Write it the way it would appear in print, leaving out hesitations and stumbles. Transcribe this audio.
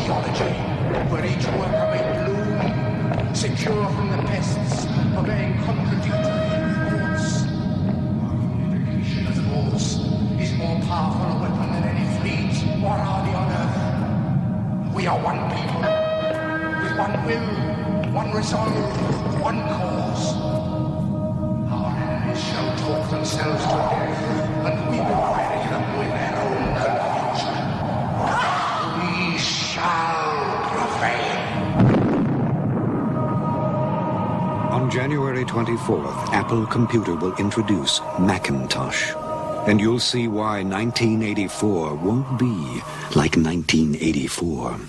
sociology, where each worker may bloom, secure from the pests, obeying contradictory thoughts. Unification of thoughts is more powerful a weapon than any fleet or army on earth. We are one people, with one will, one resolve, one cause. Our enemies shall talk themselves to death, and we will bury them with their own confusion. We shall prevail. On January 24th, Apple Computer will introduce Macintosh. And you'll see why 1984 won't be like 1984.